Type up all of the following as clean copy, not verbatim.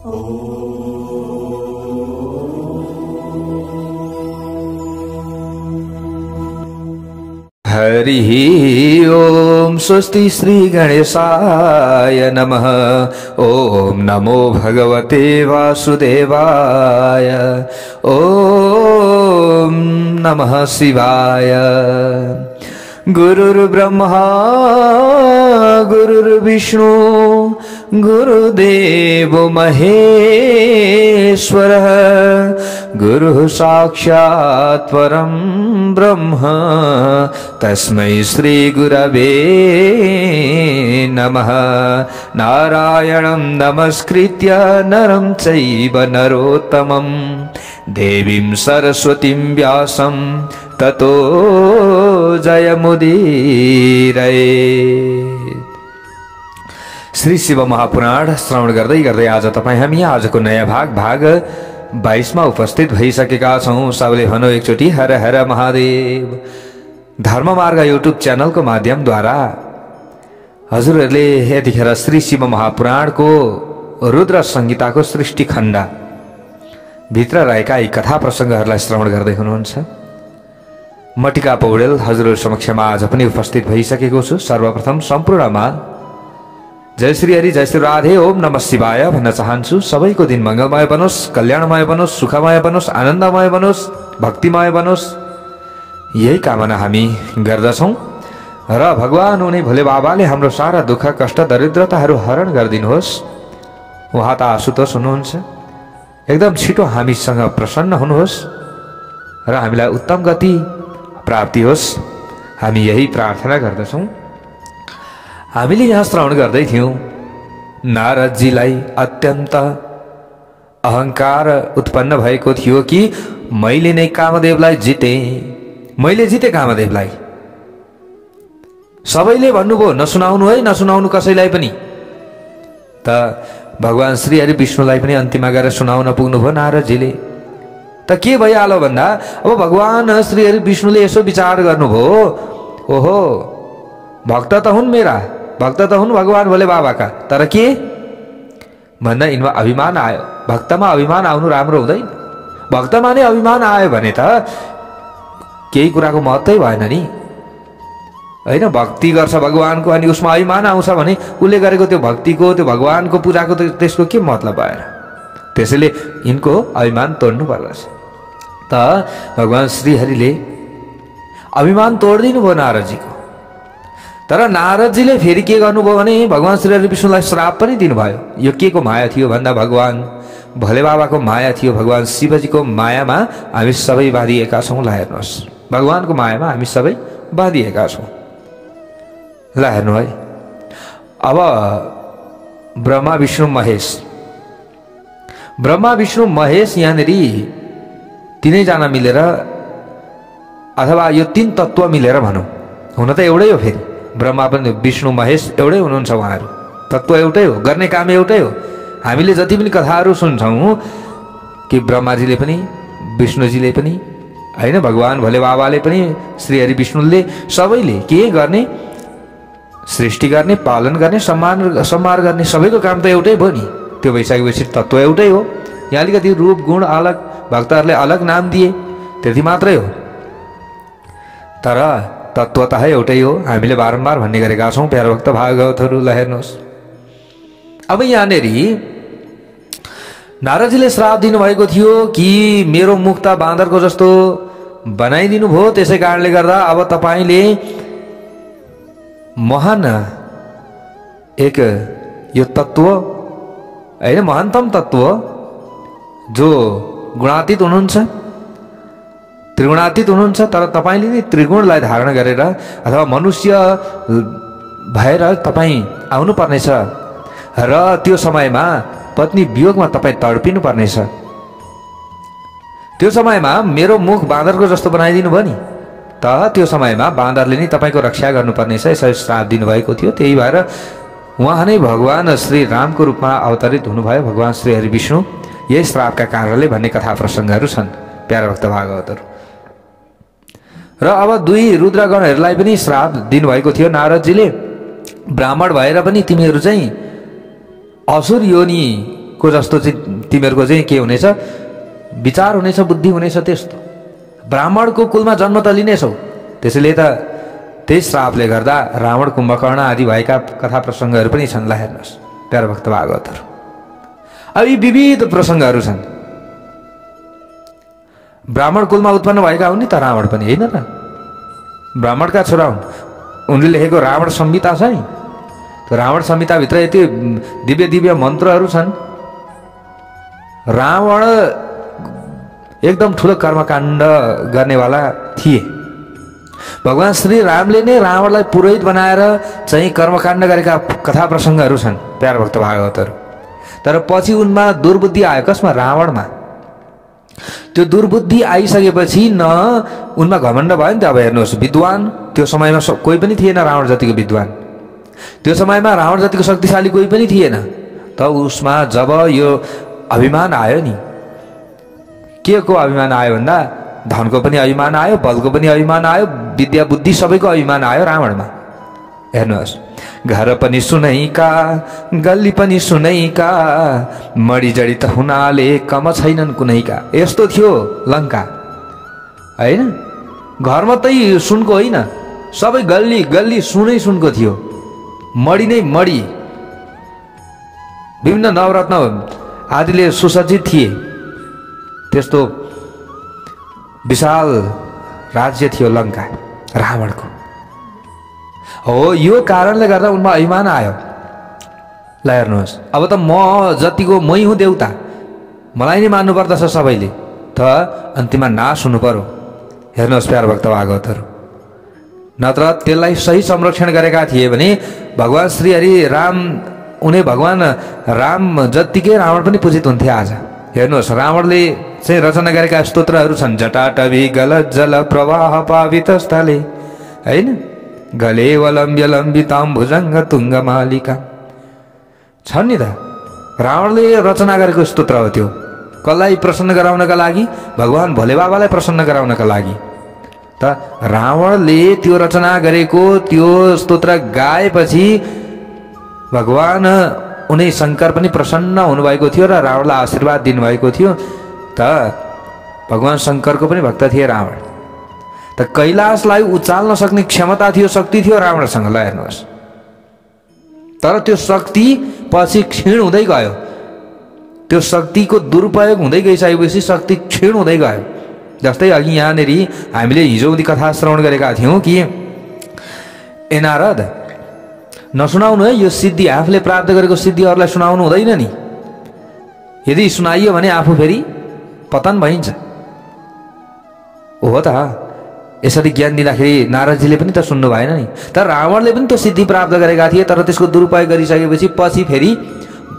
हरिः ओम स्वस्ति श्री गणेशाय नमः। ओम नमो भगवते वासुदेवाय। ओम नमः शिवाय। गुरुर्ब्रह्मा गुरुर्विष्णु गुरुदेव महेश्वरः। गुरुः साक्षात् परं ब्रह्म तस्मै श्री गुरवे नमः। नारायणं नमस्कृत्य नरं चैव नरोत्तमं देवीं सरस्वतीं व्यासं ततो जयमुदीरये। श्री शिव महापुराण श्रवण गर्दै गर्दै आज तपाईं हामी आजको नयाँ भाग 22 मा उपस्थित भइसकेका छौं। सबैले भनौं एकचोटी हर हर महादेव। धर्ममार्ग युट्युब च्यानलको माध्यमद्वारा हजुरहरूले यतिखेर श्री शिव महापुराणको रुद्र संहिताको सृष्टि खण्ड भित्र रहेका यी कथा प्रसंगहरूलाई श्रवण गर्दै हुनुहुन्छ। म टिका पौडेल हजुरहरू समक्षमा आज पनि उपस्थित भइसकेको छु। सर्वप्रथम सम्पूर्णमा जय श्री हरि जय श्री राधे ओम नमः शिवाय भन्न चाहन्छु। सबैको दिन मंगलमय बनोस्, कल्याणमय बनोस्, सुखमय बनोस्, आनन्दमय बनोस्, भक्तिमय बनोस्, यही कामना हामी गर्दछौं। र भगवान हुने भोले बाबाले हाम्रो सारा दुःख कष्ट दरिद्रताहरू हरण गरिदिनुहोस्। उहाँ त आशुतोष हुनुहुन्छ, एकदम छिटो हामीसँग प्रसन्न हुनुहोस् र हामीलाई उत्तम गति प्राप्ति होस्, हामी यही प्रार्थना गर्दछौं। हामीले यहाँ श्रवण गर्दै थियौं नारदजीलाई अत्यन्त अहंकार उत्पन्न भएको थियो कि मैले नै कामदेवलाई जिते, मैले जिते कामदेवलाई। सबैले भन्नुभयो नसुनाउनु है, नसुनाउनु कसैलाई पनि। त भगवान श्री हरि विष्णुलाई पनि अन्तिममा गएर सुनाउन पुग्नुभयो नारदजीले। त के भइहाल्यो भन्दा अब भगवान श्री हरि विष्णुले यसो विचार गर्नुभयो, ओहो भक्त त हुन् मेरा, भक्त त हुन् भगवान भोले बाबाका, तर के भन्दा यिनमा अभिमान आयो। भक्तमा अभिमान आउनु राम्रो हुँदैन। भक्तमा नै अभिमान आयो भने त केही कुराको महत्त्वै भएन नि, हैन। भक्ति गर्छ भगवानको अनि उसमा अभिमान आउँछ भने उसले गरेको त्यो भक्तिको, त्यो भगवानको पूजाको त्यसको के मतलब भएर। त्यसैले यिनको अभिमान तोड्नु पर्दछ। त भगवान श्रीहरिले अभिमान तोड्दिनु भयो नारदजीको। तर नारदजीले फेरि के गर्नुभयो भने भगवान श्री हरि विष्णुलाई श्राप पनि दिनुभयो। यो के को माया थियो भन्दा भगवान भोले बाबाको माया थियो। भगवान शिवजीको मायामा हामी सबै बाँधिएका छौं। ल हेर्नुहोस्, भगवानको मायामा हामी सबै बाँधिएका छौं। ल हेर्नु है, अब ब्रह्मा विष्णु महेश, ब्रह्मा विष्णु महेश यहाँनिर तीनैजना मिलेर अथवा यो तीन तत्व मिलेर भनौं, हुन त एउटै हो। फेरि ब्रह्मा पनि विष्णु महेश एउटै हुनुहुन्छ। उहाँहरू तत्व एउटै हो, गर्ने काम एउटै हो। हामीले जति पनि कथाहरू सुन्छौं कि ब्रह्माजीले पनि विष्णुजीले पनि हैन, भगवान भोले बाबाले पनि श्री हरि विष्णुले सबैले के गर्ने, सृष्टि गर्ने, पालन गर्ने, सम्मान गर्ने, सबैको काम त एउटै भयो नि। त्यो भइसकेपछि तत्व एउटै हो। यहाँ अलिकति रूप गुण अलग, भक्तहरूले अलग नाम दिए, त्यति मात्रै हो। तर तत्व त एउटै हो। हामीले बारम्बार भन्ने गरेका छौं प्यारा भक्त भागवतहरू। ल हेर्नुहोस्, अब यहाँनिर नारदजीले श्राप दिनुभएको थियो कि मेरो मुख त बाँदरको जस्तो बनाइदिनु भयो, त्यसै कारणले गर्दा अब तपाईले महान एक यो तत्व हैन, महानतम तत्व जो गुणातीत हुनुहुन्छ, त्रिगुणातीत हुनुहुन्छ, तर तपाईले नि त्रिगुणलाई धारण गरेर अथवा मनुष्य भएर तपाई आउनु पर्नेछ र त्यो समयमा पत्नी वियोगमा तपाई तडपिनु पर्नेछ। त्यो समयमा मेरो मुख बाँदरको जस्तो बनाइदिनु भयो नि, त त्यो समयमा बाँदरले नि तपाईको रक्षा गर्नुपर्नेछ, यसरी श्राप दिनुभएको थियो। त्यही भएर उहाँ नै भगवान श्री रामको रूपमा अवतरित हुनुभयो, भगवान श्री हरि विष्णु। यही श्रापका कारणले भन्ने कथा प्रसङ्गहरू छन् प्यारा भक्त भागवतहरू। र अब दुई रुद्रगणहरूलाई पनि श्राप दिनुभएको थियो नारदजीले। ब्राह्मण भएर पनि तिमीहरू चाहिँ असुर योनिको को जस्तो चाहिँ तिमीहरूको चाहिँ के हुनेछ, विचार हुनेछ, बुद्धि हुनेछ त्यस्तो। ब्राह्मणको कुलमा जन्म त लिनेछौ, त्यसैले त त्यही श्रापले गर्दा रावण कुम्भकर्ण आदि भएका कथा प्रसङ्गहरू पनि छन्। ल हेर्नुहोस् प्यारा भक्त भागवतहरू, अब यी विविध प्रसङ्गहरू छन्। ब्राह्मण कुलमा उत्पन्न भएका हुन् नि त रावण पनि, होइन र? ब्राह्मणका छोरा हुन्। उनले लेखेको रावण संहिता छ नि, त्यो रावण संहिताभित्र यति दिव्य दिव्य मन्त्रहरू छन्। रावण एकदम ठुलो कर्मकाण्ड गर्नेवाला थिए। भगवान श्री रामले नै रावणलाई पुरोहित बनाएर चाहिँ कर्मकाण्ड गरेका कथा प्रसङ्गहरू छन् प्यारा भक्त भागवतहरू। तर पछि उनमा दुर्बुद्धि आयो, कसमा? रावणमा। त्यो दुर्बुद्धि आइसकेपछि न उनमा घमण्ड भयो नि त। अब हेर्नुहोस्, विद्वान त्यो समयमा कोही पनि थिएन रावण जतिको विद्वान, त्यो समयमा रावण जतिको शक्तिशाली कोही पनि थिएन। त उसमा जब यो अभिमान आयो नि, के को अभिमान आयो भन्दा धनको पनि अभिमान आयो, बलको पनि अभिमान आयो, विद्या बुद्धि सबैको अभिमान आयो रावणमा। हेर्नुहोस्, घर पनि सुनैका, गल्ली पनि सुनैका, मडी जडित हुनाले कम छैनन् कुनैका। यस्तो थियो लङ्का, होइन? घर मात्रै सुनको होइन, सबै गल्ली गल्ली सुनै सुनको थियो, मडी नै मडी। विभिन्न नवरत्न आदिले सुसज्जित थिए। त्यस्तो विशाल राज्य थियो लङ्का रावणको। हो, यो कारणले गर्दा उनमा अभिमान आयो। ल हेर्नुहोस्, अब त म जतिको मै हुँ देउता, मलाई नै मान्नु पर्दछ सबैले, त अन्तिममा नाश हुनु पर्यो। हेर्नुहोस् प्यारा भक्त भागवतहरू, नत्र त्यसलाई सही संरक्षण गरेका थिए भने भगवान श्री हरि राम, उनी भगवान राम जत्तिकै रावण पनि पूजित हुन्थे आज। हेर्नुहोस्, रावणले चाहिँ रचना गरेका स्तोत्रहरू छन्। जटाटवी गल जल प्रवाह पावित स्थले, होइन? गले वलम्ब्य लम्बिताम भुजङ्ग तुङ्ग मालिका, छन् नि त। रावणले रचना गरेको स्तोत्र हो त्यो। कसलाई प्रसन्न गराउनका लागि? भगवान भोले बाबालाई प्रसन्न गराउनका लागि। त रावणले त्यो रचना गरेको त्यो स्तोत्र गाएपछि भगवान उनी शङ्कर पनि प्रसन्न हुनुभएको थियो र रावणलाई आशीर्वाद दिनुभएको थियो। त भगवान शङ्करको पनि भक्त थिए रावण। त कैलाशलाई उचाल्न सक्ने क्षमता थियो, शक्ति थियो रावणसँग। ल हेर्नुहोस्, तर त्यो शक्ति पछि क्षीण हुँदै गयो। त्यो शक्तिको दुरुपयोग हुँदै गइसकेपछि शक्ति क्षीण हुँदै गयो। जस्तै अघि यहाँनिर हामीले हिजोउदी कथा श्रवण गरेका थियौँ कि ए नारद, नसुनाउनु है, यो सिद्धि आफूले प्राप्त गरेको सिद्धि अरूलाई सुनाउनु हुँदैन नि। यदि सुनाइयो भने आफू फेरि पतन भइन्छ। हो त, यसरी ज्ञान दिँदाखेरि नारदजीले पनि त सुन्नु भएन नि। तर रावणले पनि त्यो सिद्धि प्राप्त गरेका थिए, तर त्यसको दुरुपयोग गरिसकेपछि पछि फेरि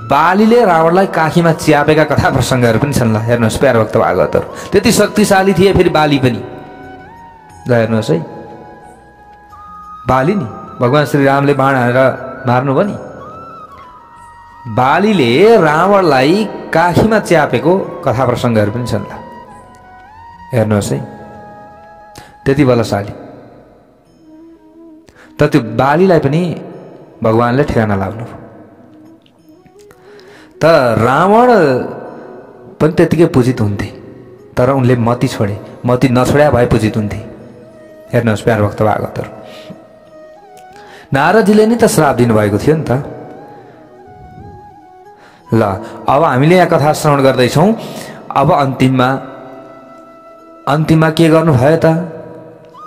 बालीले रावणलाई काखीमा च्यापेका कथा प्रसङ्गहरू पनि छन्। ल हेर्नुहोस् प्यारा भक्त भागवतहरू, त्यति शक्तिशाली थिए फेरि बाली पनि। ल हेर्नुहोस् है, बाली नि भगवान श्री रामले बाण हानेर मार्नुभयो नि, बालीले रावणलाई काखीमा च्यापेको कथा प्रसङ्गहरू पनि छन्। ल हेर्नुहोस् है, त्यति बलशाली। त त्यो बालीलाई पनि भगवानले ठेगाना लाग्नु। त रावण पनि त्यतिकै पूजित हुन्थे, तर उनले मती छोडे, मती नछोड्या भए पूजित हुन्थे। हेर्नुहोस् प्यारा भक्त भागवतहरू, नारदजीले नि त श्राप दिनुभएको थियो नि त। ल अब हामीले यहाँ कथा श्रवण गर्दैछौँ। अब अन्तिममा के गर्नुभयो त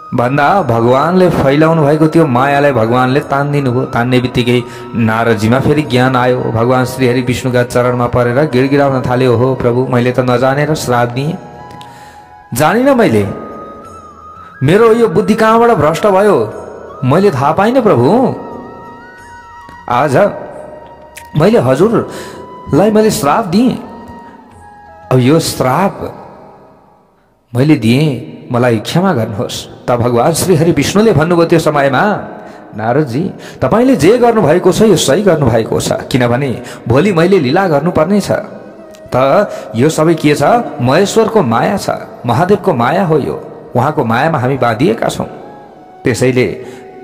भन्दा भगवानले फैलाउनु भएको त्यो मायालाई भगवानले तान्दिनु भयो। तान्ने बित्तिकै नारदजीमा फेरि ज्ञान आयो। भगवान श्रीहरि विष्णुका चरणमा परेर गिडगिडाउन थाल्यो, हो प्रभु, मैले त नजानेर श्राप दिएँ, जानिनँ मैले, मेरो यो बुद्धि कहाँबाट भ्रष्ट भयो, मैले थाहा पाइनँ प्रभु। आज मैले हजुरलाई मैले श्राप दिएँ, अब यो श्राप मैले दिएँ, मलाई क्षमा गर्नुहोस्। त भगवान श्रीहरि विष्णुले भन्नुभयो त्यो समयमा, नारदजी तपाईँले जे गर्नुभएको छ यो सही गर्नुभएको छ, किनभने भोलि मैले लीला गर्नुपर्ने छ। त यो सबै के छ? महेश्वरको माया छ, महादेवको माया हो यो। उहाँको मायामा हामी बाँधिएका छौँ। त्यसैले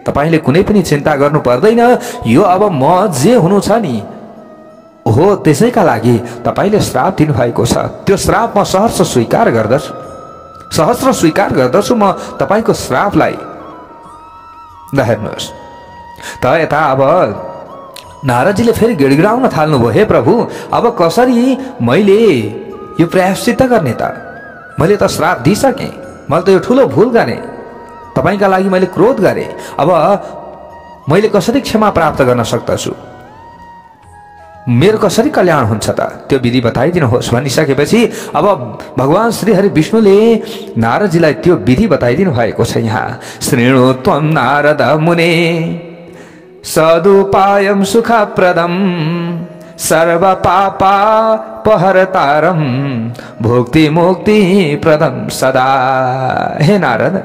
तपाईँले कुनै पनि चिन्ता गर्नु पर्दैन। यो अब म जे हुनु छ नि हो त्यसैका लागि तपाईले श्राप दिनुभएको छ। त्यो श्राप म सहर्ष स्वीकार गर्दछु, सहस्र स्वीकार गर्दछु म तपाईको श्रापलाई। हेर्नुहोस् त यता अब नारदजीले फेरि गिडगिडाउन थाल्नुभयो, हे प्रभु अब कसरी मैले यो प्रायश्चित्त गर्ने त? मैले त श्राप दिइसकेँ, मैले त यो ठुलो भुल गरेँ, तपाईका लागि मैले क्रोध गरेँ, अब मैले कसरी क्षमा प्राप्त गर्न सक्दछु? मेरो कसरी कल्याण हुन्छ त? त्यो विधि बताइदिनुहोस् भनिसकेपछि अब भगवान श्री हरि विष्णुले नारदजीलाई त्यो विधि बताइदिनु भएको छ। यहाँ श्रीणु त्वं नारद मुने सदुपायं सुखप्रदं सर्व पापा पहरतारं भुक्ति मुक्ति प्रदं सदा। हे नारद,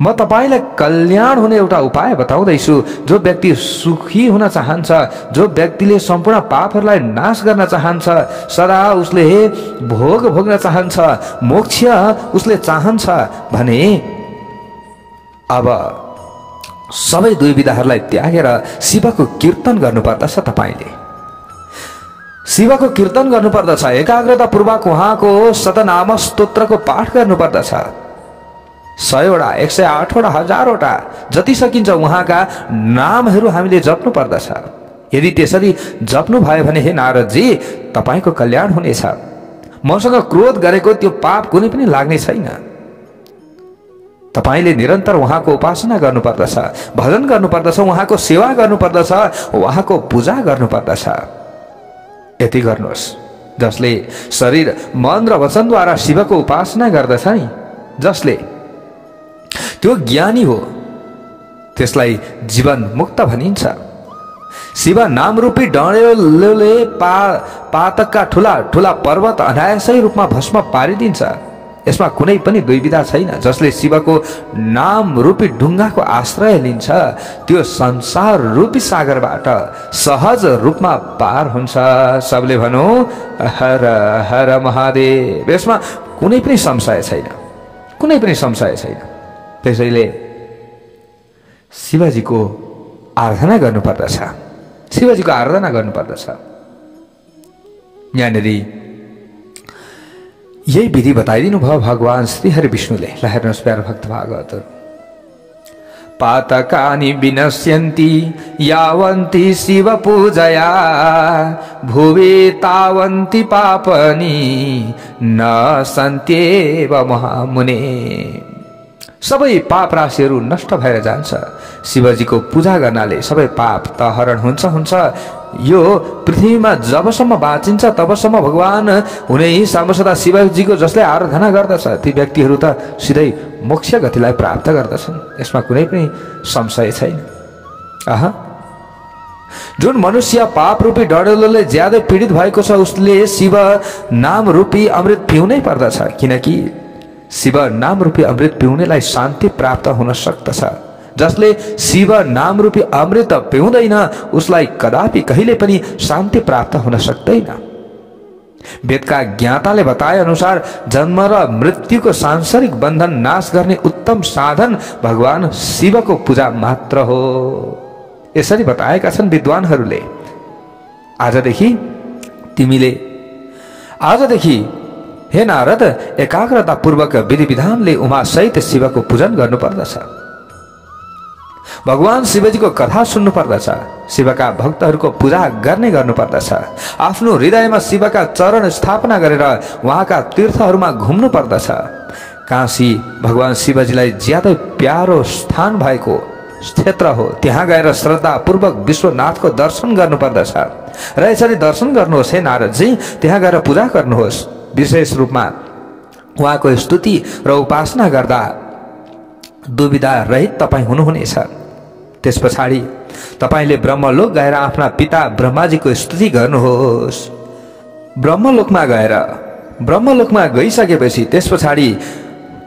म तपाईलाई कल्याण हुने एउटा उपाय बताउँदैछु। जो व्यक्ति सुखी हुन चाहन्छ, जो व्यक्तिले सम्पूर्ण पापहरूलाई नाश गर्न चाहन्छ, सदा उसले भोग भोग्न चाहन्छ, मोक्ष उसले चाहन्छ भने अब सबै दुई विधाहरूलाई त्यागेर शिवको कीर्तन गर्नुपर्दछ। तपाईले शिवको कीर्तन गर्नुपर्दछ, एकाग्रता पूर्वक उहाँको शतनाम स्तोत्रको पाठ गर्नुपर्दछ। 100 वटा 108 वटा 1000 वटा जति सकिन्छ उहाँका नामहरू हामीले जप्नु पर्दछ। यदि त्यसरी जप्नु भयो भने हे नारदजी तपाईको कल्याण हुनेछ। मसँग क्रोध गरेको त्यो पाप कुनै पनि लाग्ने छैन। तपाईले निरन्तर उहाँको उपासना गर्नुपर्दछ, भजन गर्नुपर्दछ, उहाँको सेवा गर्नुपर्दछ, उहाँको पूजा गर्नुपर्दछ। यति गर्नुहोस्। जसले शरीर मन र वचनद्वारा शिवको उपासना गर्दछ नि, जसले त्यो ज्ञानी हो, त्यसलाई जीवन मुक्त भनिन्छ। शिव नामरूपी डडेलोले पातकका ठुला ठुला पर्वत अनायासै रूपमा भस्म पारिदिन्छ। यसमा कुनै पनि दुविधा छैन। जसले शिवको नाम रूपी ढुङ्गाको आश्रय लिन्छ त्यो संसार रूपी सागरबाट सहज रूपमा पार हुन्छ। सबले भनौँ हर हर महादेव। यसमा कुनै पनि संशय छैन, कुनै पनि संशय छैन। त्यसैले शिवजीको आराधना गर्नुपर्दछ, शिवजीको आराधना गर्नुपर्दछ। यहाँनिर यही विधि बताइदिनु भयो भगवान श्री हरि विष्णुले। ल हेर्नुहोस् प्यारो भक्त भागवतहरु। पातकानि विनश्यन्ति यावन्ति शिव पूजया भुवि तावन्ति पापनि न सन्त्येव महामुने। सबै पाप राशिहरू नष्ट भएर जान्छ। शिवजीको पूजा गर्नाले सबै पाप त हरण हुन्छ। यो पृथ्वीमा जबसम्म बाँचिन्छ तबसम्म भगवान हुने साम्बसदा शिवजीको जसले आराधना गर्दछ ती व्यक्तिहरू त सिधै मोक्ष गतिलाई प्राप्त गर्दछन्। यसमा कुनै पनि संशय छैन। जुन मनुष्य पाप रूपी डडेलोले ज्यादै पीडित भएको छ उसले शिव नाम रूपी अमृत पिउनै पर्दछ। किनकि शिव नाम रूपी अमृत पिउनेलाई शान्ति प्राप्त हुन सक्दछ। जसले शिव नाम रूपी अमृत पिउँदैन उसलाई कदापि कहिले पनि शान्ति प्राप्त हुन सक्दैन। वेदका ज्ञाताले बताए अनुसार जन्म र मृत्युको सांसारिक बन्धन नाश गर्ने उत्तम साधन भगवान शिवको पूजा मात्र हो। यसरी बताएका छन् विद्वानहरूले। आजदेखि हे नारद एकाग्रता पूर्वक विधि विधानले उमा सहित शिवको पूजन गर्नुपर्दछ। भगवान शिवजीको कथा सुन्नु पर्दछ। शिवका भक्तहरूको पूजा गर्नुपर्दछ। आफ्नो हृदयमा शिवका चरण स्थापना गरेर उहाँका तीर्थहरूमा घुम्नु पर्दछ। काशी भगवान शिवजीलाई ज्यादै प्यारो स्थान भएको क्षेत्र हो। त्यहाँ गएर श्रद्धा पूर्वक विश्वनाथको दर्शन गर्नुपर्दछ। र यसरी दर्शन गर्नुहोस् हे नारदजी, त्यहाँ गएर पूजा गर्नुहोस्। विशेष रूपमा उहाँको स्तुति र उपासना गर्दा दुविधा रहित तपाईँ हुनुहुनेछ। त्यस पछाडि तपाईले ब्रह्मलोक गएर आफ्ना पिता ब्रह्माजीको स्तुति गर्नुहोस्। ब्रह्मलोकमा गइसकेपछि त्यस पछाडि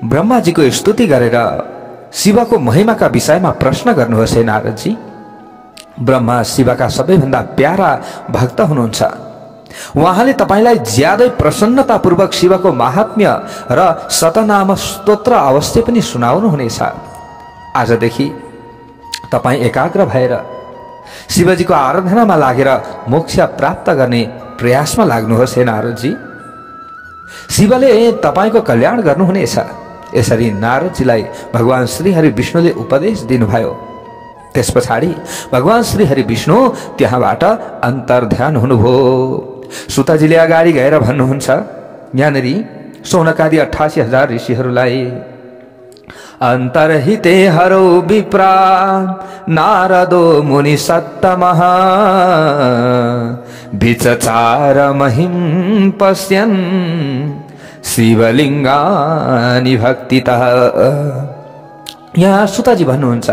ब्रह्माजीको स्तुति गरेर शिवको महिमाका विषयमा प्रश्न गर्नुहोस् हे नारदजी। ब्रह्मा शिवका सबैभन्दा प्यारा भक्त हुनुहुन्छ। उहाँले तपाईलाई ज्यादै प्रसन्नतापूर्वक शिवको महात्म्य र शतनाम स्तोत्र अवश्य पनि सुनाउनु हुनेछ। आजदेखि तपाई एकाग्र भएर शिवजीको आराधनामा लागेर मोक्ष प्राप्त गर्ने प्रयासमा लाग्नुहोस् हे नारदजी। शिवले तपाईको कल्याण गर्नुहुनेछ। यसरी नारदजीलाई भगवान श्रीहरि विष्णुले उपदेश दिनुभयो। त्यस पछाडि भगवान श्रीहरि विष्णु त्यहाँबाट अन्तर्ध्यान हुनुभयो। सुतजीले अगाडि गएर भन्नुहुन्छ, यहाँनिर सौनकादि 88,000 ऋषिहरूलाई अन्तर्हिते हरौ विप्रा नारदो मुनि सत्तमः विचचार महिं पश्यन् शिवलिङ्गानि भक्तितः। यहाँ सुताजी भन्नुहुन्छ,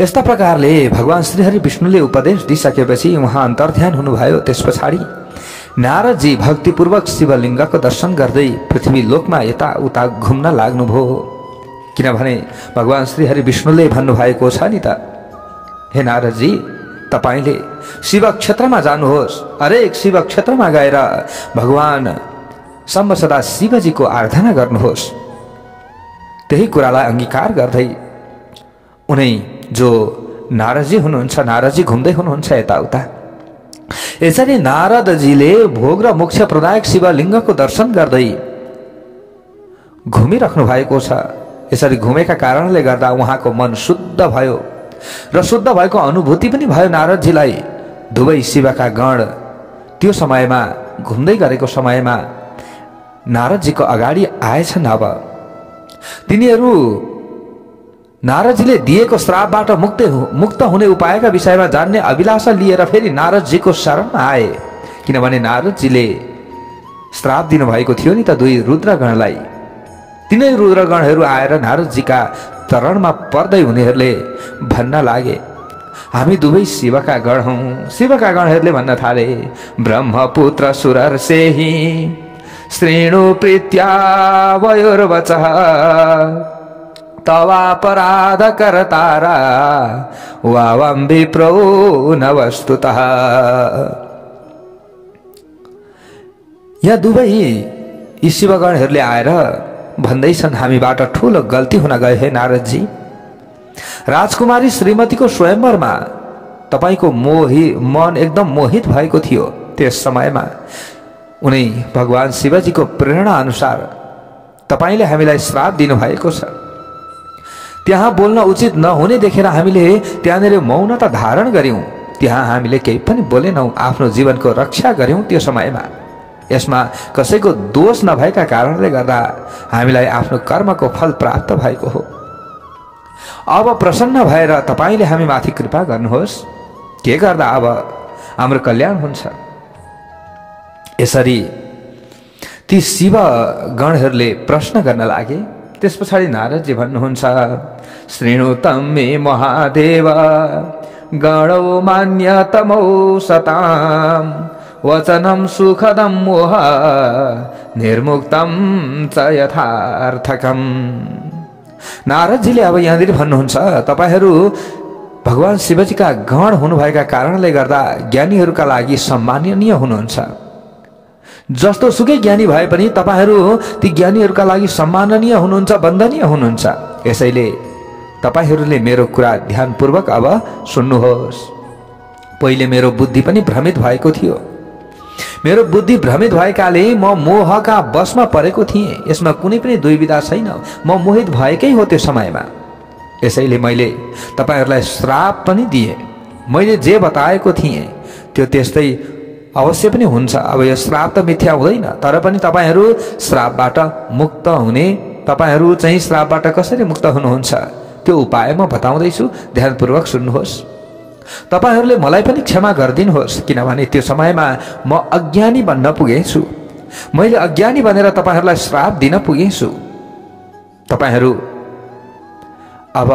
यस्ता प्रकारले भगवान श्रीहरि विष्णुले उपदेश दिइसकेपछि उहाँ अन्तर्ध्यान हुनुभयो। त्यस पछाडि नारदजी भक्तिपूर्वक शिवलिङ्गको दर्शन गर्दै पृथ्वी लोकमा यताउता घुम्न लाग्नुभयो। किनभने भगवान श्रीहरि विष्णुले भन्नुभएको छ नि त, हे नारदजी तपाईले शिव क्षेत्रमा जानुहोस्, हरेक शिव क्षेत्रमा गएर भगवान सम्म सदा शिवजीको आराधना गर्नुहोस्। त्यही कुरालाई अंगीकार गर्दै उनै जो नारदजी हुनुहुन्छ, नारदजी घुम्दै हुनुहुन्छ यताउता। यसरी नारदजीले भोग र मोक्ष प्रदायक शिवलिङ्गको दर्शन गर्दै घुमिराख्नु भएको छ। यसरी घुमेका कारणले गर्दा उहाँको मन शुद्ध भयो र शुद्ध भएको अनुभूति पनि भयो नारदजीलाई। दुवै शिवका गण त्यो समयमा घुम्दै गरेको समयमा नारदजीको अगाडि आएछन्। अब तिनीहरू नारदजीले दिएको श्रापबाट मुक्त हुने उपायका विषयमा जान्ने अभिलाषा लिएर फेरि नारदजीको शरणमा आए। किनभने नारदजीले श्राप दिनुभएको थियो नि त दुई रुद्रगणलाई। तिनै रुद्रगणहरू आएर नारदजीका चरणमा पर्दै उनीहरूले भन्न लागे, हामी दुवै शिवका गण हौं। शिवका गणहरूले भन्न थाले, ब्रह्मपुत्र सुरर्षेहि श्रेणु प्रीत्या वयोर्वचः तवापराध करतारा वावं विप्रो न वस्तुतः। यहाँ दुवै यी शिवगणहरूले आएर भन्दैछन्, हामीबाट ठूलो गल्ती हुन गयो हे नारदजी। राजकुमारी श्रीमतीको स्वयंवरमा तपाईको मन एकदम मोहित भएको थियो। त्यस समयमा उनी भगवान शिवजीको प्रेरणा अनुसार तपाईले हामीलाई श्राप दिनुभएको छ। त्यहाँ बोल्न उचित नहुने देखेर हामीले त्यहाँनिर मौनता धारण गर्यौं। त्यहाँ हामीले केही पनि बोलेनौं, आफ्नो जीवनको रक्षा गर्यौं। त्यो समयमा यसमा कसैको दोष नभएका कारणले गर्दा हामीलाई आफ्नो कर्मको फल प्राप्त भएको हो। अब प्रसन्न भएर तपाईले हामी माथि कृपा गर्नुहोस्, के गर्दा अब हाम्रो कल्याण हुन्छ। यसरी ती शिव गणहरूले प्रश्न गर्न लागे। त्यस पछाडि नारदजी भन्नुहुन्छ, श्रृणुतं मे महादेव गणौ मान्यतमौ सतां वचनं सुखदं मोह निर्मुक्तं च यथार्थकम्। नारदजीले अब यहाँनिर भन्नुहुन्छ, तपाईहरू भगवान शिवजीका गण हुनुभएका कारणले गर्दा ज्ञानीहरूका लागि सम्माननीय हुनुहुन्छ। जस्तो सुकै ज्ञानी भए पनि तपाईहरू ती ज्ञानीहरूका लागि सम्माननीय हुनुहुन्छ, वन्दनीय हुनुहुन्छ। यसैले तपाईहरूले मेरो कुरा ध्यानपूर्वक अब सुन्नुहोस्। पहिले मेरो बुद्धि पनि भ्रमित भएको थियो। मेरो बुद्धि भ्रमित भएकाले म मोहका वशमा परेको थिएँ। यसमा कुनै पनि दुविधा छैन, म मोहित भएकै हो त्यो समयमा। यसैले मैले तपाईहरूलाई श्राप पनि दिएँ। मैले जे बताएको थिएँ त्यो त्यस्तै अवश्य पनि हुन्छ। अब यो श्राप त मिथ्या हुँदैन, तर पनि तपाईहरू श्रापबाट मुक्त हुने, तपाईहरू चाहिँ श्रापबाट कसरी मुक्त हुनुहुन्छ त्यो उपाय म बताउँदैछु, ध्यानपूर्वक सुन्नुहोस्। तपाईहरूले मलाई पनि क्षमा गरिदिनुहोस्, किनभने त्यो समयमा म अज्ञानी बन्न पुगेछु। मैले अज्ञानी बनेर तपाईहरूलाई श्राप दिन पुगेछु। तपाईहरू अब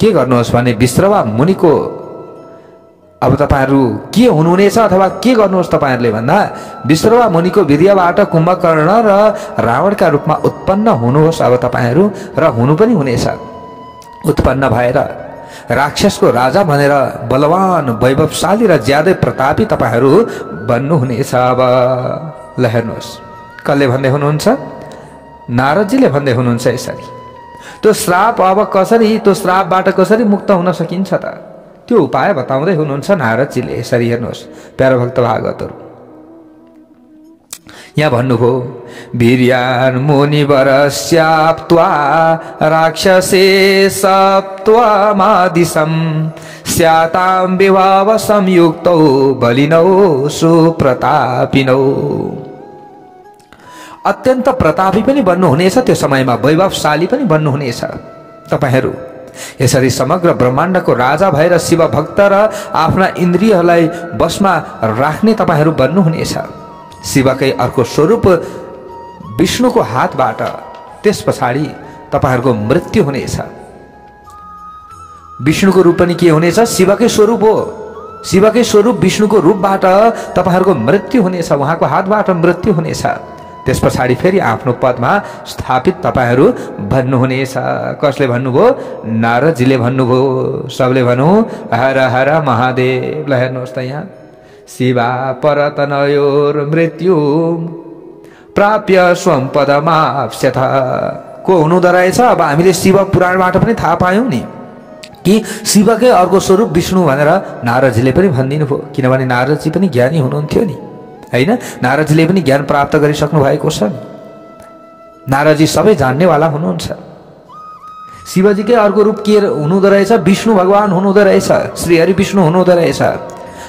के गर्नुहोस् भने विश्रवा मुनिको अब तपाईहरू के हुनुहुनेछ अथवा के गर्नुहोस् तपाईहरूले भन्दा विश्रवा मुनिको वीर्यबाट कुम्भकर्ण र रावणका रूपमा उत्पन्न हुनुहोस् अब तपाईहरू, र हुनु पनि हुनेछ। उत्पन्न भएर राक्षसको राजा भनेर बलवान वैभवशाली र ज्यादै प्रतापी तपाईहरू बन्नुहुनेछ। अब ल हेर्नुहोस्, कसले भन्दै हुनुहुन्छ? नारदजीले भन्दै हुनुहुन्छ यसरी। त्यो श्राप अब कसरी, त्यो श्रापबाट कसरी मुक्त हुन सकिन्छ त? त्यो उपाय बताउँदै हुनुहुन्छ नारदजीले। यसरी हेर्नुहोस् प्यारो भक्त भागवतहरू, यहाँ भन्नुभयो वीर्यान् मुनिवरस्याप्त्वा राक्षसे सप्त्वमादिशं स्यातां विभाव संयुक्तौ बलिनौ सुप्रतापिनौ। अत्यन्त प्रतापी पनि बन्नुहुनेछ, त्यो समयमा वैभवशाली पनि बन्नुहुनेछ तपाईहरू। यसरी समग्र ब्रह्माण्डको राजा भएर शिव भक्त र आफ्ना इन्द्रियहरूलाई बसमा राख्ने तपाईहरू बन्नुहुनेछ। शिवकै अर्को स्वरूप विष्णुको हातबाट त्यस पछाडि तपाईहरूको मृत्यु हुनेछ। विष्णुको रूप पनि के हुनेछ? शिवकै स्वरूप हो। शिवकै स्वरूप विष्णुको रूपबाट तपाईहरूको मृत्यु हुनेछ, उहाँको हातबाट मृत्यु हुनेछ। त्यस पछाडि फेरि आफ्नो पदमा स्थापित तपाईहरू भन्नुहुनेछ। कसले भन्नुभयो? नारदजीले भन्नुभयो। सबले भनौँ हर हर महादेव। ल हेर्नुहोस् त यहाँ शिवा परतनयोर मृत्यु प्राप्य स्वं पदमाप्स्यथ। को हुनुहुँदो रहेछ? अब हामीले शिव पुराणबाट पनि थाहा पायौँ नि कि शिवकै अर्को स्वरूप विष्णु भनेर नारदजीले पनि भनिदिनु भयो। किनभने नारदजी पनि ज्ञानी हुनुहुन्थ्यो नि, होइन? नारदजीले पनि ज्ञान प्राप्त गरिसक्नु भएको छ। नारदजी सबै जान्नेवाला हुनुहुन्छ। शिवजीकै अर्को रूप के हुनुहुँदो रहेछ? विष्णु भगवान हुनुहुँदो रहेछ, श्रीहरि विष्णु हुनुहुँदो रहेछ।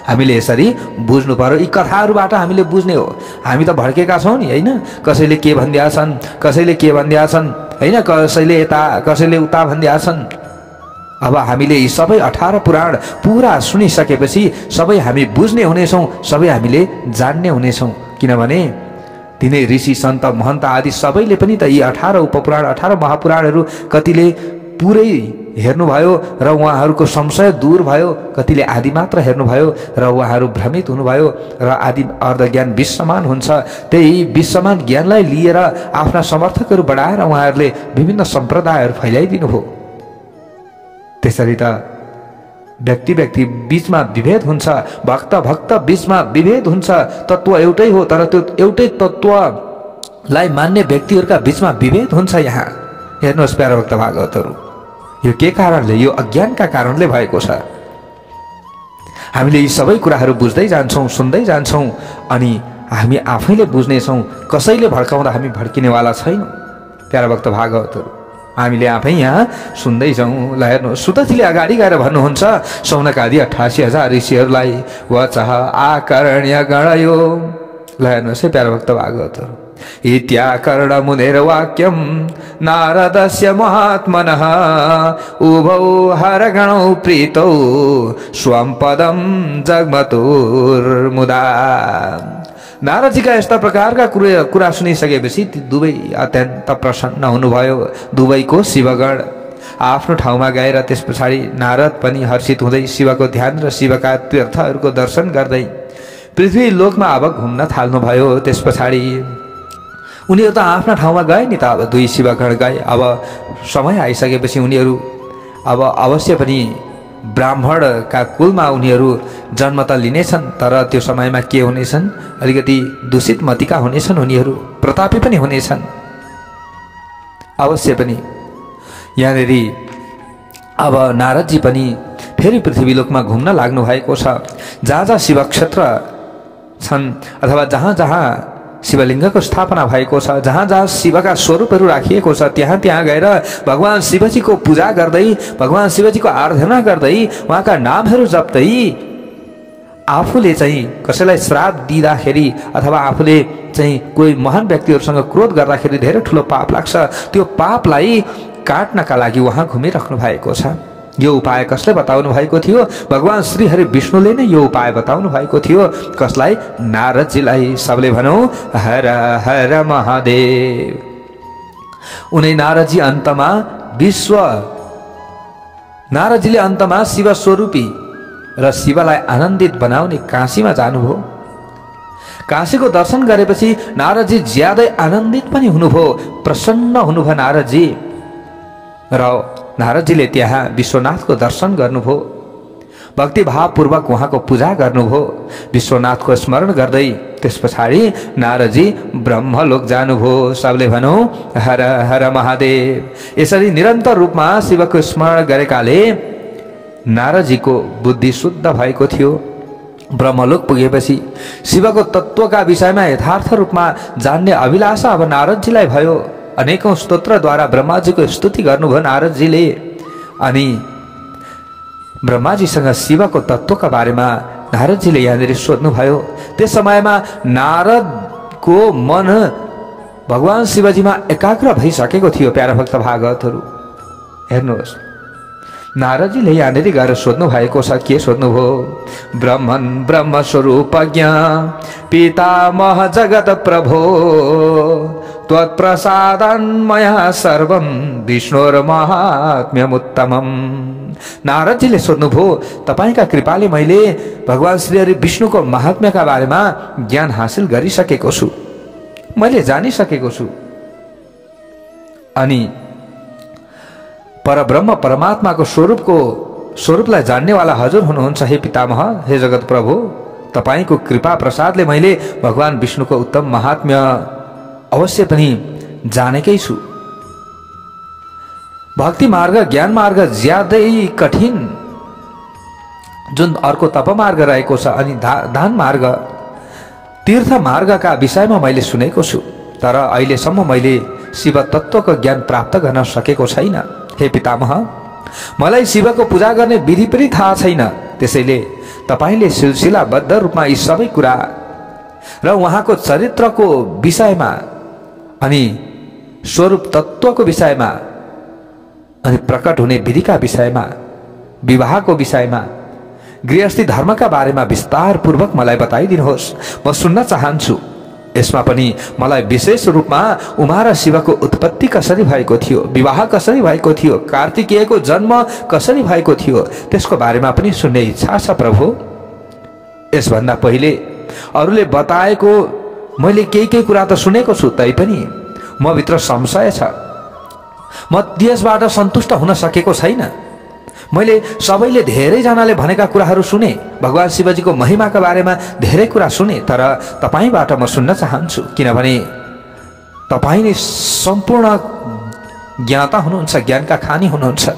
हामीले यसरी बुझ्नु पर्यो। यी कथाहरूबाट हामीले बुझ्ने हो। हामी त भड्केका छौँ नि, होइन? कसैले के भनिदिया छन्, कसैले के भनिदिया छन्, होइन? कसैले यता कसैले उता भनिदिया छन्। अब हामीले यी सबै 18 पुराण पुरा सुनिसकेपछि सबै हामी बुझ्ने हुनेछौँ, सबै हामीले जान्ने हुनेछौँ। किनभने तिनै ऋषि सन्त महन्त आदि सबैले पनि त यी 18 उपपुराण 18 महापुराणहरू कतिले पुरै हेर्नुभयो र उहाँहरूको संशय दूर भयो, कतिले आदि मात्र हेर्नुभयो र उहाँहरू भ्रमित हुनुभयो र आदि अर्धज्ञान विश्वमान हुन्छ। त्यही विश्वमान ज्ञानलाई लिएर आफ्ना समर्थकहरू बढाएर उहाँहरूले विभिन्न सम्प्रदायहरू फैलाइदिनु भयो। त्यसरी त व्यक्ति व्यक्ति बीचमा विभेद हुन्छ, भक्त भक्त बीचमा विभेद हुन्छ। तत्त्व एउटै हो तर त्यो एउटै तत्त्वलाई मान्ने व्यक्तिहरूका बीचमा विभेद हुन्छ। यहाँ हेर्नुहोस् प्यारो भक्त भागवतहरू, यो के कारणले? यो अज्ञानका कारणले भएको छ। हामीले यी सबै कुराहरू बुझ्दै जान्छौँ, सुन्दै जान्छौँ, अनि हामी आफैले बुझ्नेछौँ। कसैले भड्काउँदा हामी भड्किनेवाला छैनौँ। प्यारो भक्त भागवतहरू, हामीले आफै यहाँ सुन्दै जाउँ। ल हेर्नुहोस्, सुतजीले अगाडि गएर भन्नुहुन्छ सौनकादि 88,000 ऋषिहरूलाई वचः आकर्ण्य गणयो। ल हेर्नुहोस् है प्यारो भक्त भागवतहरू, इत्याकर्ण मुनेर वाक्यम नारदस्य महात्मनः उभौ हरगणौ प्रीतौ स्वं पदम जगमतुर्मुदा। नारदजीका यस्ता प्रकारका कुरा सुनिसकेपछि ती दुवै अत्यन्त प्रसन्न हुनुभयो। दुवैको शिवगण आफ्नो ठाउँमा गएर त्यस पछाडि नारद पनि हर्षित हुँदै शिवको ध्यान र शिवका तीर्थहरूको दर्शन गर्दै पृथ्वी लोकमा अब घुम्न थाल्नुभयो। त्यस पछाडि उनीहरू त आफ्ना ठाउँमा गए नि त। अब दुई शिवगण गए। अब समय आइसकेपछि उनीहरू अब अवश्य पनि ब्राह्मणका कुलमा उनीहरू जन्म त लिनेछन्, तर त्यो समयमा के हुनेछन्? अलिकति दूषित मतिका हुनेछन् उनीहरू, प्रतापी पनि हुनेछन् अवश्य पनि। यहाँनिर अब नारदजी पनि फेरि पृथ्वीलोकमा घुम्न लाग्नु भएको छ। जहाँ जहाँ शिवक्षेत्र छन् अथवा जहाँ जहाँ शिवलिङ्गको स्थापना भएको छ, जहाँ जहाँ शिवका स्वरूपहरू राखिएको छ, त्यहाँ त्यहाँ गएर भगवान शिवजीको पूजा गर्दै, भगवान शिवजीको आराधना गर्दै, उहाँका नामहरू जप्दै आफूले चाहिँ कसैलाई श्राप दिँदाखेरि अथवा आफूले चाहिँ कोही महान व्यक्तिहरूसँग क्रोध गर्दाखेरि धेरै ठुलो पाप लाग्छ। त्यो पापलाई काट्नका लागि उहाँ घुमिराख्नु भएको छ। यो उपाय कसले बताउनु भएको थियो? भगवान श्री हरि विष्णुले नै यो उपाय बताउनु भएको थियो। कसलाई? नारदजीलाई। सबले भनौँ हर हर महादेव। उनी नारदजी अन्तमा नारदजीले अन्तमा शिव स्वरूपी र शिवलाई आनन्दित बनाउने काशीमा जानुभयो। काशीको दर्शन गरेपछि नारदजी ज्यादै आनन्दित पनि हुनुभयो, प्रसन्न हुनुभयो नारदजी। र नारदजीले त्यहाँ विश्वनाथको दर्शन गर्नुभयो, भक्तिभावपूर्वक उहाँको पूजा गर्नुभयो, विश्वनाथको स्मरण गर्दै। त्यस पछाडि नारदजी ब्रह्मलोक जानुभयो। सबले भनौँ हर हर महादेव। यसरी निरन्तर रूपमा शिवको स्मरण गरेकाले नारदजीको बुद्धि शुद्ध भएको थियो। ब्रह्मलोक पुगेपछि शिवको तत्त्वका विषयमा यथार्थ रूपमा जान्ने अभिलाषा अब नारदजीलाई भयो। अनेकौं स्तोत्रद्वारा ब्रह्माजीको स्तुति गर्नुभयो नारदजीले। अनि ब्रह्माजीसँग शिवको तत्त्वका बारेमा नारदजीले यहाँनिर सोध्नुभयो। त्यस समयमा नारदको मन भगवान शिवजीमा एकाग्र भइसकेको थियो। प्यारा भक्त भागवतहरू हेर्नुहोस्, नारदजीले यहाँनिर गएर सोध्नु भएको छ। के सोध्नुभयो? ब्रह्मन् ब्रह्मस्वरूप ज्ञा पितामह जगत प्रभो त्वत्प्रसादान्मया सर्वं विष्णुर्माहात्म्यमुत्तमम्। नारदजीले सोध्नुभयो, तपाईका कृपाले मैले भगवान श्री हरि विष्णुको महात्म्यका बारेमा ज्ञान हासिल गरिसकेको छु, मैले जानिसकेको छु। अनि परब्रह्म परमात्माको स्वरूपलाई जान्नेवाला हजुर हुनुहुन्छ। हे पितामह, हे जगत प्रभु, तपाईको कृपा प्रसादले मैले भगवान विष्णुको उत्तम महात्म्य अवश्य पनि जानेकै छु। भक्ति मार्ग ज्ञान मार्ग ज्यादै कठिन जुन अर्को तप मार्ग रहेको छ अनि दान मार्ग तीर्थ मार्गका विषयमा मैले सुनेको छु, तर अहिलेसम्म मैले शिव तत्त्वको ज्ञान प्राप्त गर्न सकेको छैन। हे पितामह, मलाई शिवको पूजा गर्ने विधि पनि थाहा छैन। त्यसैले तपाईले सिलसिलाबद्ध रूपमा यी सबै कुरा र उहाँको चरित्रको विषयमा अनि स्वरूप तत्त्वको विषयमा अनि प्रकट हुने विधिका विषयमा, विवाहको विषयमा, गृहस्थी धर्मका बारेमा विस्तार पूर्वक मलाई बताइदिनुहोस्। म सुन्न चाहन्छु। यसमा पनि मलाई विशेष रूपमा उमा र शिवको उत्पत्ति कसरी भएको थियो, विवाह कसरी भएको थियो, कार्तिकेयको जन्म कसरी भएको थियो, त्यसको बारेमा पनि सुन्ने इच्छा छ प्रभु। यसभन्दा पहिले अरूले बताएको मैले केही कुरा त सुनेको छु, तैपनि म भित्र संशय छ। म त्यसबाट सन्तुष्ट हुन सकेको छैन। मैले सबैले धेरैजनाले भनेका कुराहरू सुने, भगवान शिवजीको महिमाका बारेमा धेरै कुरा सुने, तर तपाईबाट म सुन्न चाहन्छु, किनभने तपाईँ नै सम्पूर्ण ज्ञाता हुनुहुन्छ, ज्ञानका खानी हुनुहुन्छ।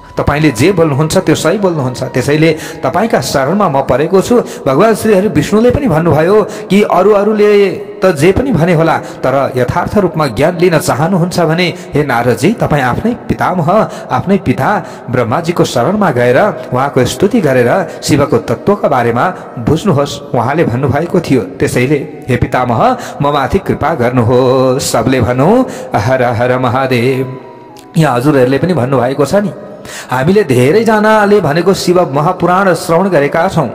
तपाईले जे बोल्नुहुन्छ त्यो सही बोल्नुहुन्छ। त्यसैले तपाईका शरणमा म परेको छु। भगवान श्री हरि विष्णुले पनि भन्नुभयो कि अरूले त जे पनि भने होला, तर यथार्थ रूपमा ज्ञान लिन चाहनुहुन्छ भने हे नारदजी, तपाईँ आफ्नै पितामह, आफ्नै पिता ब्रह्माजीको शरणमा गएर उहाँको स्तुति गरेर शिवको तत्त्वका बारेमा बुझ्नुहोस्। उहाँले भन्नुभएको थियो। त्यसैले हे पितामह, म माथि कृपा गर्नुहोस्। सबले भनौँ हर हर महादेव। यहाँ हजुरहरूले पनि भन्नुभएको छ नि, हामीले धेरैजनाले भनेको शिव महापुराण श्रवण गरेका छौँ।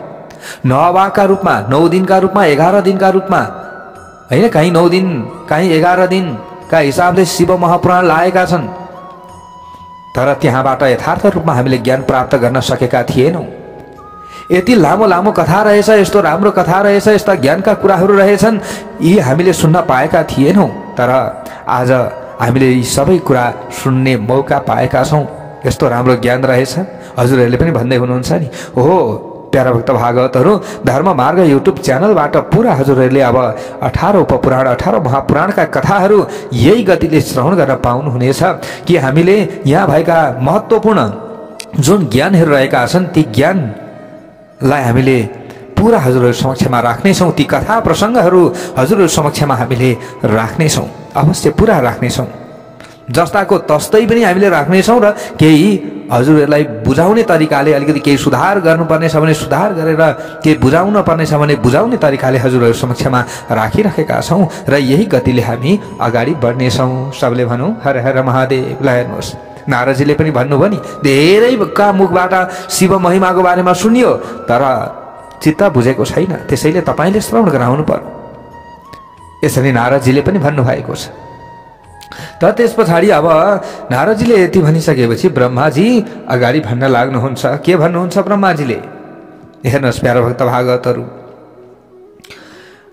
9 वाका रूपमा, 9 दिनका रूपमा, 11 दिनका रूपमा, होइन, कहीँ 9 दिन कहीँ 11 दिनका हिसाबले शिव महापुराण लागेका छन्, तर त्यहाँबाट यथार्थ रूपमा हामीले ज्ञान प्राप्त गर्न सकेका थिएनौँ। यति लामो लामो कथा रहेछ, यस्तो राम्रो कथा रहेछ, यस्ता ज्ञानका कुराहरू रहेछन्, यी हामीले सुन्न पाएका थिएनौँ, तर आज हामीले यी सबै कुरा सुन्ने मौका पाएका छौँ। यस्तो राम्रो ज्ञान रहेछ। हजुरहरूले पनि भन्दै हुनुहुन्छ नि, हो प्यारा भक्त भागवतहरू, धर्म मार्ग युट्युब च्यानलबाट पुरा हजुरहरूले अब 18 उपपुराण, 18 महापुराणका कथाहरू यही गतिले श्रवण गर्न पाउनुहुनेछ कि हामीले यहाँ भएका महत्त्वपूर्ण जुन ज्ञानहरू रहेका छन् ती ज्ञानलाई हामीले पुरा हजुरहरू समक्षमा राख्नेछौँ। ती कथा प्रसङ्गहरू हजुरहरू समक्षमा हामीले राख्नेछौँ, अवश्य पुरा राख्नेछौँ। जस्ताको तस्तै पनि हामीले राख्नेछौँ र केही हजुरहरूलाई बुझाउने तरिकाले अलिकति केही सुधार गर्नुपर्ने छ भने सुधार गरेर, केही बुझाउन पर्ने छ भने बुझाउने तरिकाले हजुरहरू समक्षमा राखिराखेका छौँ र यही गतिले हामी अगाडि बढ्नेछौँ। सबले भनौँ हर हर महादेव। ल हेर्नुहोस्, नारदजीले पनि भन्नुभयो नि, धेरैका मुखबाट शिव महिमाको बारेमा सुनियो तर चित्त बुझेको छैन, त्यसैले तपाईँले श्रवण गराउनु पर्यो। यसरी नारदजीले पनि भन्नुभएको छ। तर त्यस पछाडि अब नारदजीले यति भनिसकेपछि ब्रह्माजी अगाडि भन्न लाग्नुहुन्छ। के भन्नुहुन्छ ब्रह्माजीले? हेर्नुहोस् प्यारा भक्त भागवतहरू,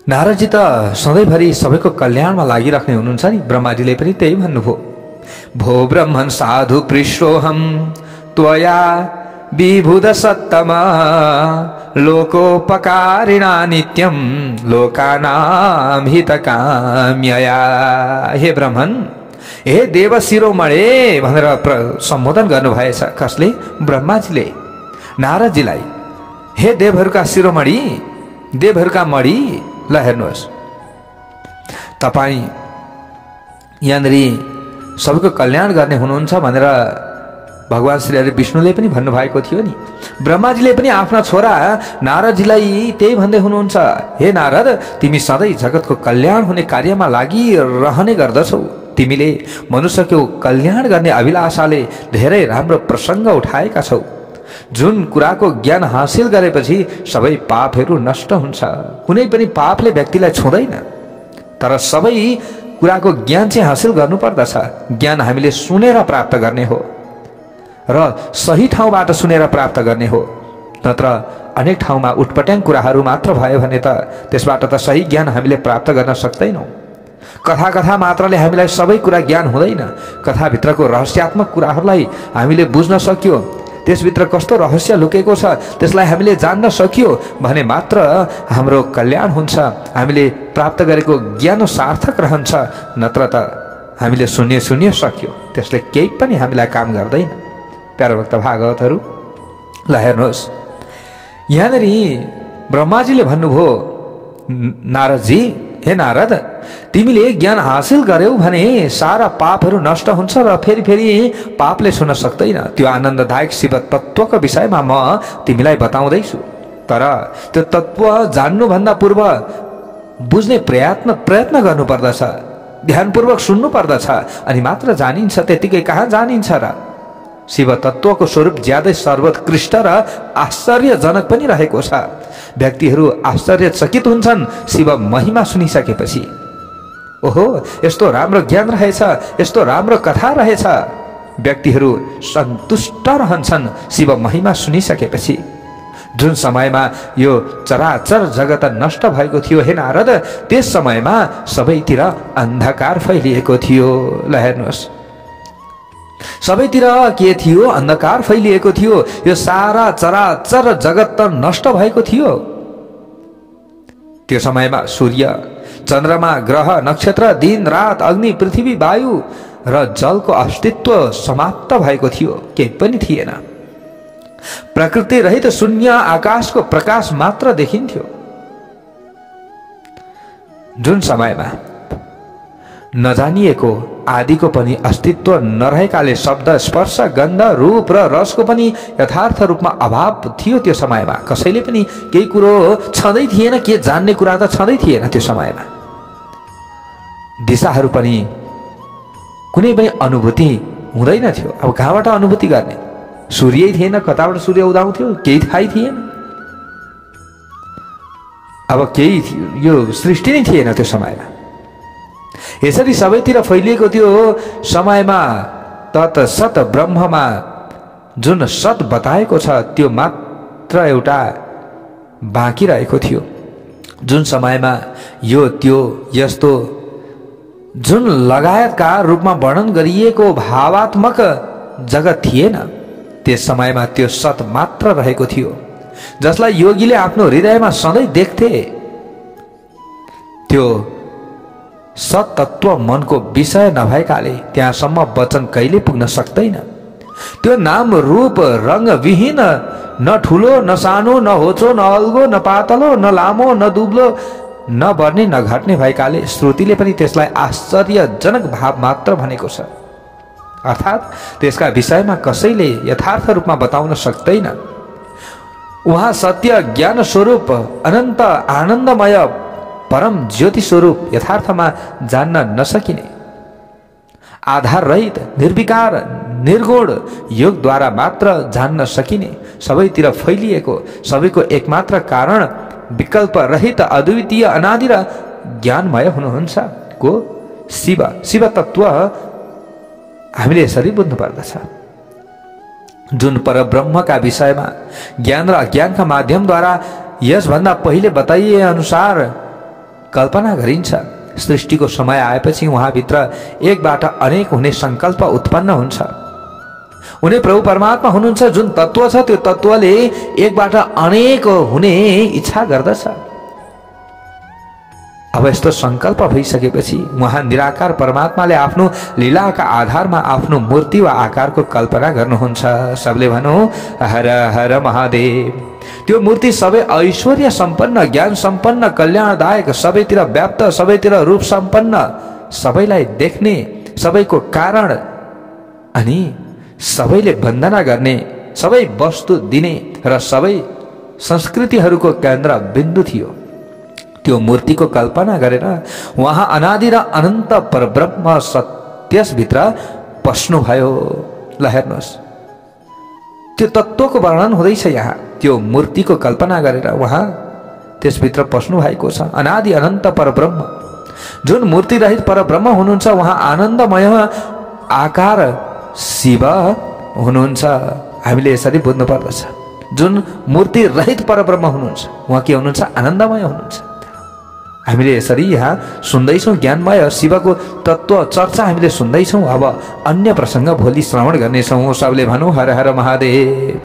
नारदजी त सधैँभरि सबैको कल्याणमा लागिराख्ने हुनुहुन्छ नि। ब्रह्माजीले पनि त्यही भन्नुभयो। भो ब्रह्मन् साधु पृष्ठोऽहं त्वया विभुद सत्तमा लोकोपकारिणा नित्यं लोकानां हितकाम्यया। हे ब्रह्मन्, हे देव शिरोमणे भनेर सम्बोधन गर्नुभएछ। कसले? ब्रह्माजीले। नारदजीलाई, हे देवहरूका शिरोमणि, देवहरूका मणि, ल हेर्नुहोस्, तपाईँ यहाँनिर सबैको कल्याण गर्ने हुनुहुन्छ भनेर भगवान श्री हरि विष्णुले पनि भन्नुभएको थियो नि। ब्रह्माजीले पनि आफ्ना छोरा नारदजीलाई त्यही भन्दै हुनुहुन्छ, हे नारद, तिमी सधैँ जगतको कल्याण हुने कार्यमा लागिरहने गर्दछौ। तिमीले मनुष्यको कल्याण गर्ने अभिलाषाले धेरै राम्रो प्रसङ्ग उठाएका छौ। जुन कुराको ज्ञान हासिल गरेपछि सबै पापहरू नष्ट हुन्छ। कुनै पनि पापले व्यक्तिलाई छुँदैन, तर सबै कुराको ज्ञान चाहिँ हासिल गर्नुपर्दछ। ज्ञान हामीले सुनेर प्राप्त गर्ने हो र सही ठाउँबाट सुनेर प्राप्त गर्ने हो, नत्र अनेक ठाउँमा उटपट्याङ कुराहरू मात्र भयो भने त त्यसबाट त सही ज्ञान हामीले प्राप्त गर्न सक्दैनौँ। कथा कथा मात्रले हामीलाई सबै कुरा ज्ञान हुँदैन। कथाभित्रको रहस्यात्मक कुराहरूलाई हामीले बुझ्न सक्यो, त्यसभित्र कस्तो रहस्य लुकेको छ त्यसलाई हामीले जान्न सकियो भने मात्र हाम्रो कल्याण हुन्छ, हामीले प्राप्त गरेको ज्ञान सार्थक रहन्छ। नत्र त हामीले शून्य सक्यो, त्यसले केही पनि हामीलाई काम गर्दैन। प्यारो भक्त भागवतहरू, ल हेर्नुहोस्, यहाँनिर ब्रह्माजीले भन्नुभयो, नारदजी, हे नारद, तिमीले ज्ञान हासिल गर्यौ भने सारा पापहरू नष्ट हुन्छ र फेरि पापले छुन सक्दैन। त्यो आनन्ददायक शिव तत्त्वको विषयमा म तिमीलाई बताउँदैछु। तर त्यो तत्त्व जान्नुभन्दा पूर्व बुझ्ने प्रयत्न गर्नुपर्दछ, ध्यानपूर्वक सुन्नु पर्दछ, अनि मात्र जानिन्छ। त्यतिकै कहाँ जानिन्छ र? शिव तत्त्वको स्वरूप ज्यादै सर्वोत्कृष्ट र आश्चर्यजनक पनि रहेको छ। व्यक्तिहरू आश्चर्यचकित हुन्छन् शिव महिमा सुनिसकेपछि। ओहो, यस्तो राम्रो ज्ञान रहेछ, यस्तो राम्रो कथा रहेछ। व्यक्तिहरू सन्तुष्ट रहन्छन् शिव महिमा सुनिसकेपछि। जुन समयमा यो चराचर जगत नष्ट भएको थियो हे नारद, त्यस समयमा सबैतिर अन्धकार फैलिएको थियो। ल हेर्नुहोस्, सबैतिर के थियो? अन्धकार फैलिएको थियो। यो सारा चराचर जगत त नष्ट भएको थियो। त्यो समयमा सूर्य, चन्द्रमा, ग्रह, नक्षत्र, दिन, रात, अग्नि, पृथ्वी, वायु र जलको अस्तित्व समाप्त भएको थियो। केही पनि थिएन। प्रकृति रहित शून्य आकाशको प्रकाश मात्र देखिन्थ्यो। जुन समयमा नजानिएको आदिको पनि अस्तित्व नरहेकाले शब्द, स्पर्श, गन्ध, रूप र रसको पनि यथार्थ रूपमा अभाव थियो। त्यो समयमा कसैले पनि केही कुरो छँदै थिएन, के जान्ने कुरा त छँदै थिएन। त्यो समयमा दिशाहरू पनि कुनै पनि अनुभूति हुँदैन थियो। अब कहाँबाट अनुभूति गर्ने? सूर्य थिएन, कताबाट सूर्य उदाउँथ्यो केही थाहै थिएन। अब केही यो सृष्टि नै थिएन त्यो समयमा। यसरी सबैतिर फैलिएको त्यो समयमा तत् सत ब्रह्ममा जुन सत बताएको छ त्यो मात्र एउटा बाँकी रहेको थियो। जुन समयमा यो त्यो यस्तो जुन लगायतका रूपमा वर्णन गरिएको भावात्मक जगत थिएन, त्यस समयमा त्यो सत मात्र रहेको थियो, जसलाई योगीले आफ्नो हृदयमा सधैँ देख्थे। त्यो सतत्व मनको विषय नभएकाले त्यहाँसम्म वचन कहिले पुग्न सक्दैन। त्यो नाम रूप रंग विहीन, न ठुलो न सानो, न होचो न अल्गो, न पातलो न लामो, न दुब्लो न बढ्ने न घट्ने भएकाले श्रुतिले पनि त्यसलाई आश्चर्यजनक भाव मात्र भनेको छ। अर्थात् त्यसका विषयमा कसैले यथार्थ रूपमा बताउन सक्दैन। उहाँ सत्य ज्ञान स्वरूप, अनन्त आनन्दमय परम ज्योति स्वरूप यथार्थमा जान्न नसकिने, आधार रहित, निर्विकार, निर्गुण योगद्वारा मात्र जान्न सकिने, सबैतिर फैलिएको, सबैको एकमात्र कारण, विकल्प रहित, अद्वितीय, अनादि र ज्ञानमय हुनुहुन्छ को शिव। शिव तत्त्व हामीले यसरी बुझ्नु पर्दछ। जुन परब्रह्मका विषयमा ज्ञान र अज्ञानका माध्यमद्वारा यसभन्दा पहिले बताइए अनुसार कल्पना गरिन्छ। सृष्टिको समय आएपछि उहाँभित्र एकबाट अनेक हुने संकल्प उत्पन्न हुन्छ। उनी प्रभु परमात्मा हुनुहुन्छ। जुन तत्त्व छ त्यो तत्त्वले एकबाट अनेक हुने इच्छा गर्दछ। अब यस्तो सङ्कल्प भइसकेपछि उहाँ निराकार परमात्माले आफ्नो लीलाका आधारमा आफ्नो मूर्ति वा आकारको कल्पना गर्नुहुन्छ। सबले भनौँ हर हर महादेव। त्यो मूर्ति सबै ऐश्वर्य सम्पन्न, ज्ञान सम्पन्न, कल्याणदायक, सबैतिर व्याप्त, सबैतिर रूप सम्पन्न, सबैलाई देख्ने, सबैको कारण अनि सबैले वन्दना गर्ने, सबै वस्तु दिने र सबै संस्कृतिहरूको केन्द्र बिन्दु थियो। त्यो मूर्तिको कल्पना गरेर उहाँ अनादि र अनन्त परब्रह्म सत्यसभित्र पस्नुभयो। ल हेर्नुहोस्, त्यो तत्त्वको वर्णन हुँदैछ यहाँ। त्यो मूर्तिको कल्पना गरेर उहाँ त्यसभित्र पस्नु भएको छ। अनादि अनन्त परब्रह्म, जुन मूर्ति रहित परब्रह्म हुनुहुन्छ उहाँ आनन्दमय आकार शिव हुनुहुन्छ। हामीले यसरी बुझ्नु पर्दछ। जुन मूर्ति रहित परब्रह्म हुनुहुन्छ उहाँ के हुनुहुन्छ? आनन्दमय हुनुहुन्छ। हामीले यसरी यहाँ सुन्दैछौँ ज्ञानमय शिवको तत्त्व चर्चा हामीले सुन्दैछौँ। अब अन्य प्रसङ्ग भोलि श्रवण गर्नेछौँ। सबले भनौँ हर हर महादेव।